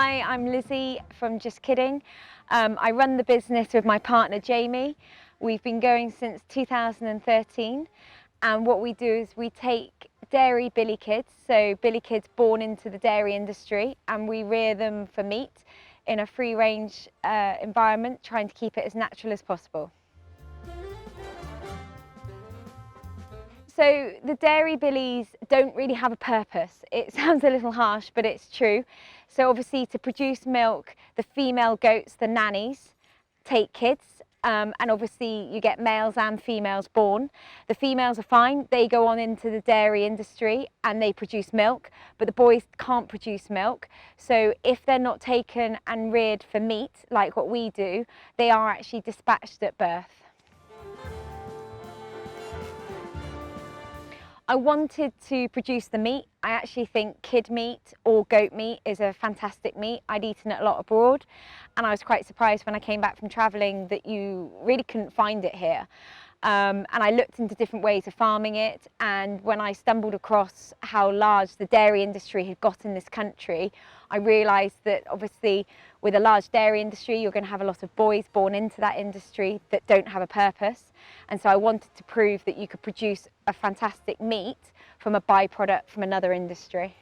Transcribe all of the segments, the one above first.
Hi, I'm Lizzie from Just Kidding. I run the business with my partner Jamie. We've been going since 2013, and what we do is we take dairy billy kids, so billy kids born into the dairy industry, and we rear them for meat in a free-range environment, trying to keep it as natural as possible. So the dairy billies don't really have a purpose. It sounds a little harsh, but it's true. So obviously to produce milk, the female goats, the nannies, take kids, and obviously you get males and females born. The females are fine, they go on into the dairy industry and they produce milk, but the boys can't produce milk. So if they're not taken and reared for meat, like what we do, they are actually dispatched at birth. I wanted to produce the meat. I actually think kid meat or goat meat is a fantastic meat. I'd eaten it a lot abroad, and I was quite surprised when I came back from travelling that you really couldn't find it here. And I looked into different ways of farming it, and when I stumbled across how large the dairy industry had got in this country, I realised that obviously with a large dairy industry you're going to have a lot of boys born into that industry that don't have a purpose, and so I wanted to prove that you could produce a fantastic meat from a byproduct from another industry.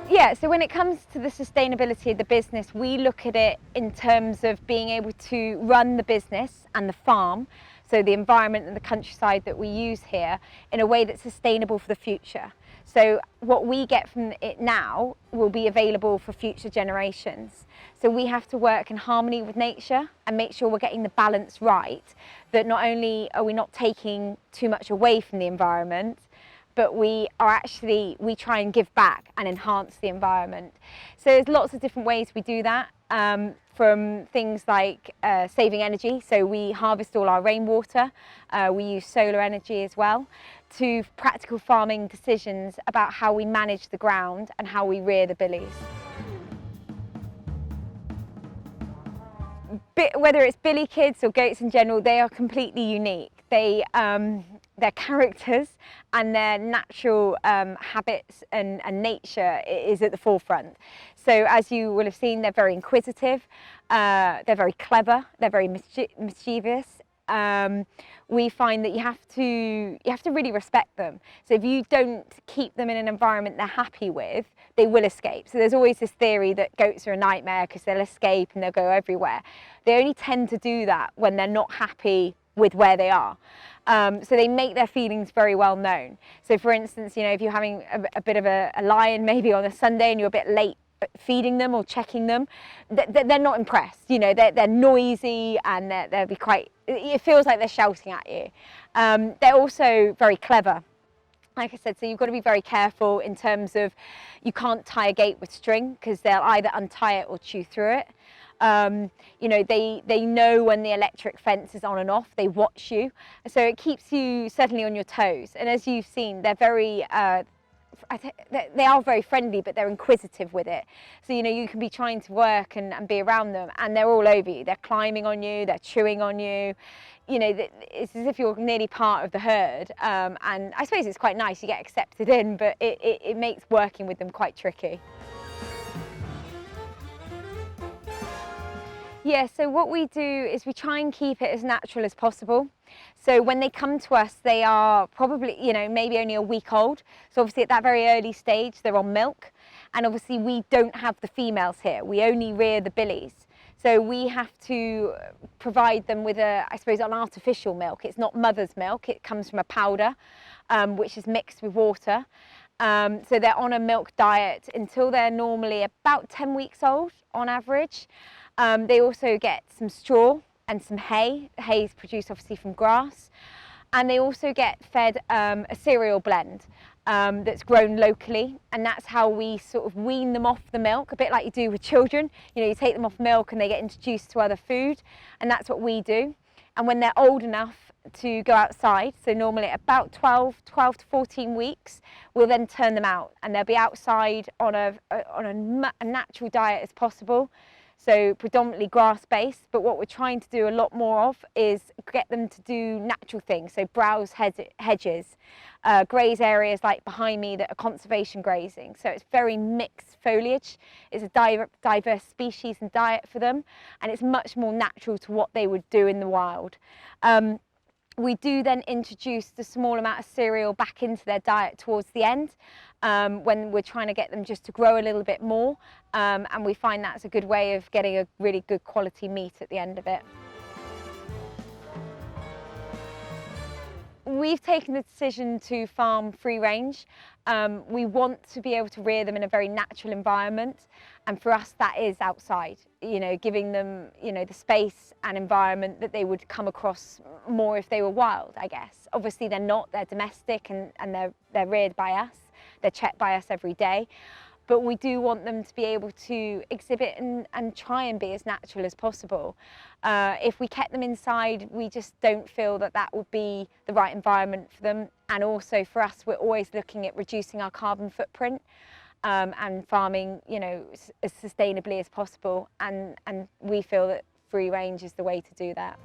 Yeah, so when it comes to the sustainability of the business, we look at it in terms of being able to run the business and the farm, so the environment and the countryside that we use here, in a way that's sustainable for the future. So what we get from it now will be available for future generations. So we have to work in harmony with nature and make sure we're getting the balance right, that not only are we not taking too much away from the environment, but we try and give back and enhance the environment. So there's lots of different ways we do that, from things like saving energy, so we harvest all our rainwater, we use solar energy as well, to practical farming decisions about how we manage the ground and how we rear the billies. Whether it's billy kids or goats in general, they are completely unique. Their characters and their natural habits and nature is at the forefront. So as you will have seen, they're very inquisitive, they're very clever, they're very mischievous. We find that you have to really respect them. So if you don't keep them in an environment they're happy with, they will escape. So there's always this theory that goats are a nightmare because they'll escape and they'll go everywhere. They only tend to do that when they're not happy with where they are. So they make their feelings very well known. So for instance, you know, if you're having a bit of a lion maybe on a Sunday and you're a bit late feeding them or checking them, they're not impressed. You know, they're noisy and they'll be quite, it feels like they're shouting at you. They're also very clever. Like I said, so you've got to be very careful in terms of you can't tie a gate with string because they'll either untie it or chew through it. You know, they know when the electric fence is on and off, they watch you. So it keeps you certainly on your toes. And as you've seen, they're very, they are very friendly, but they're inquisitive with it. So, you know, you can be trying to work and be around them and they're all over you. They're climbing on you, they're chewing on you. You know, it's as if you're nearly part of the herd. And I suppose it's quite nice, you get accepted in, but it makes working with them quite tricky. Yeah, so what we do is we try and keep it as natural as possible. So when they come to us, they are probably, you know, maybe only a week old. So obviously at that very early stage, they're on milk. And obviously we don't have the females here. We only rear the billies. So we have to provide them with I suppose, an artificial milk. It's not mother's milk. It comes from a powder, which is mixed with water. So they're on a milk diet until they're normally about 10 weeks old on average. They also get some straw and some hay. Hay is produced obviously from grass. And they also get fed a cereal blend that's grown locally, and that's how we sort of wean them off the milk, a bit like you do with children. You know, you take them off milk and they get introduced to other food, and that's what we do. And when they're old enough to go outside, so normally at about 12 to 14 weeks, we'll then turn them out and they'll be outside on a natural diet as possible. so predominantly grass-based, but what we're trying to do a lot more of is get them to do natural things, so browse hedges, graze areas like behind me that are conservation grazing. So it's very mixed foliage. It's a diverse species and diet for them, and it's much more natural to what they would do in the wild. We do then introduce the small amount of cereal back into their diet towards the end, when we're trying to get them just to grow a little bit more, and we find that's a good way of getting a really good quality meat at the end of it. We've taken the decision to farm free range. We want to be able to rear them in a very natural environment, and for us that is outside, giving them the space and environment that they would come across more if they were wild, I guess. Obviously they're not, they're domestic, and they're reared by us, they're checked by us every day. But we do want them to be able to exhibit and try and be as natural as possible. If we kept them inside, we just don't feel that that would be the right environment for them. And also for us, we're always looking at reducing our carbon footprint, and farming, as sustainably as possible. And we feel that free range is the way to do that.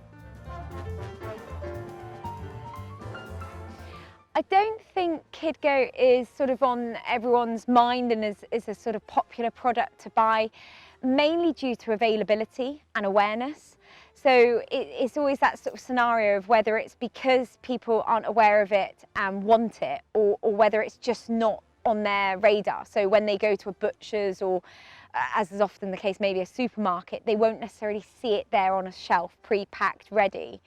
I don't think kid goat is sort of on everyone's mind and is a sort of popular product to buy, mainly due to availability and awareness. So it's always that sort of scenario of whether it's because people aren't aware of it and want it, or whether it's just not on their radar. So when they go to a butcher's, or as is often the case, maybe a supermarket, they won't necessarily see it there on a shelf, pre-packed, ready.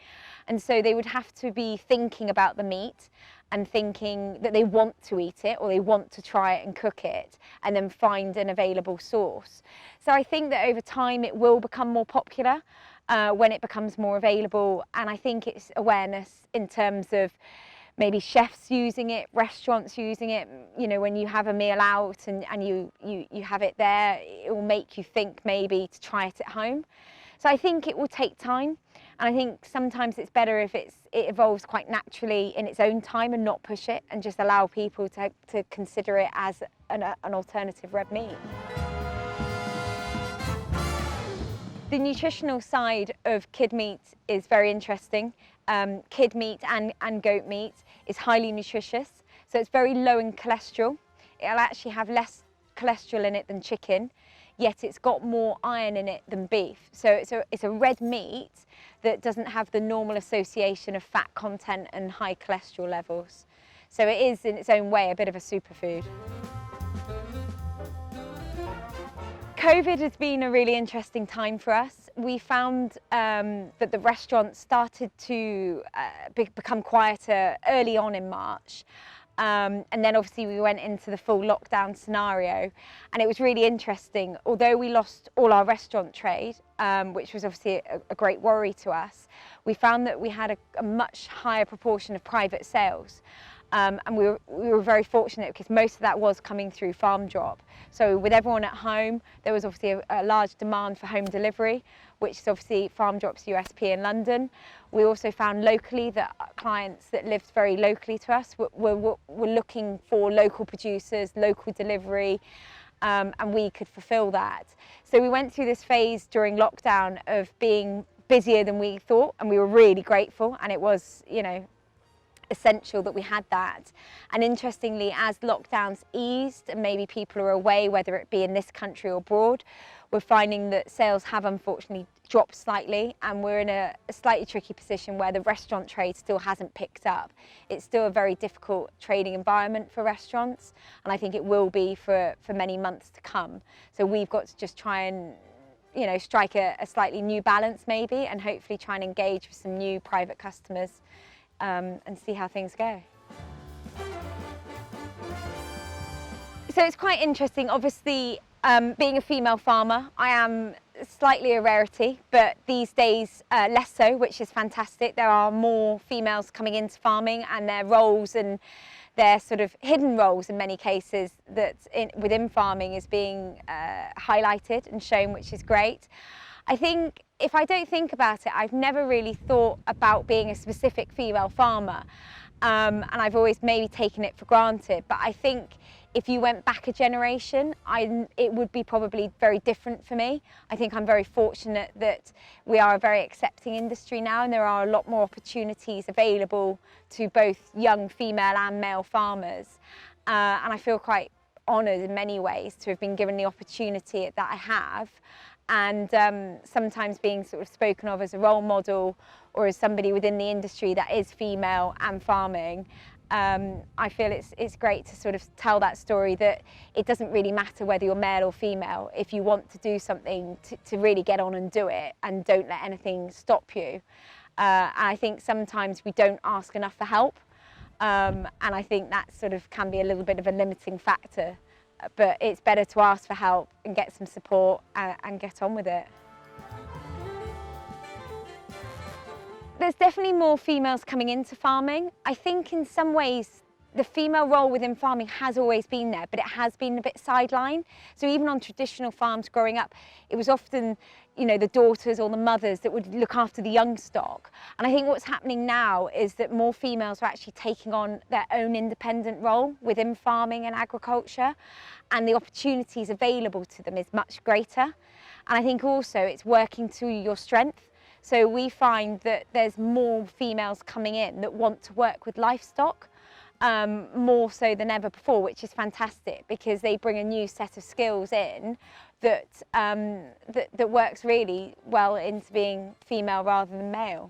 And so they would have to be thinking about the meat and thinking that they want to eat it, or they want to try it and cook it, and then find an available source. So I think that over time it will become more popular when it becomes more available, and I think it's awareness in terms of maybe chefs using it, restaurants using it. When you have a meal out and you have it there, it will make you think maybe to try it at home. So I think it will take time, and I think sometimes it's better if it evolves quite naturally in its own time and not push it, and just allow people to consider it as an alternative red meat. The nutritional side of kid meat is very interesting. Kid meat and goat meat is highly nutritious, so it's very low in cholesterol. It'll actually have less cholesterol in it than chicken, yet it's got more iron in it than beef. So it's a red meat that doesn't have the normal association of fat content and high cholesterol levels. So it is in its own way a bit of a superfood. COVID has been a really interesting time for us. We found that the restaurants started to become quieter early on in March. And then obviously we went into the full lockdown scenario, and it was really interesting. Although we lost all our restaurant trade, which was obviously a great worry to us, we found that we had a much higher proportion of private sales. And we were very fortunate because most of that was coming through Farmdrop. So with everyone at home, there was obviously a large demand for home delivery, which is obviously Farmdrop's USP in London. We also found locally that clients that lived very locally to us were looking for local producers, local delivery, and we could fulfill that. So we went through this phase during lockdown of being busier than we thought, and we were really grateful, and it was, essential that we had that. And interestingly, as lockdowns eased and maybe people are away, whether it be in this country or abroad, we're finding that sales have unfortunately dropped slightly, and we're in a slightly tricky position where the restaurant trade still hasn't picked up. It's still a very difficult trading environment for restaurants, and I think it will be for many months to come. So we've got to just try and strike a slightly new balance maybe, and hopefully try and engage with some new private customers and see how things go. So it's quite interesting. Obviously, being a female farmer, I am slightly a rarity, but these days less so, which is fantastic. There are more females coming into farming, and their roles and their sort of hidden roles in many cases within farming is being highlighted and shown, which is great. I think if I don't think about it, I've never really thought about being a specific female farmer, and I've always maybe taken it for granted. But I think If you went back a generation, it would be probably very different for me. I think I'm very fortunate that we are a very accepting industry now, and there are a lot more opportunities available to both young female and male farmers. And I feel quite honoured in many ways to have been given the opportunity that I have, and sometimes being sort of spoken of as a role model or as somebody within the industry that is female and farming. I feel it's great to sort of tell that story, that it doesn't really matter whether you're male or female. If you want to do something, to really get on and do it, and don't let anything stop you. And I think sometimes we don't ask enough for help, and I think that sort of can be a little bit of a limiting factor. But it's better to ask for help and get some support and get on with it. There's definitely more females coming into farming. I think in some ways the female role within farming has always been there, but it has been a bit sidelined. So even on traditional farms growing up, it was often, you know, the daughters or the mothers that would look after the young stock. And I think what's happening now is that more females are actually taking on their own independent role within farming and agriculture, and the opportunities available to them is much greater. And I think also it's working to your strength. So we find that there's more females coming in that want to work with livestock, more so than ever before, which is fantastic, because they bring a new set of skills in that works really well into being female rather than male.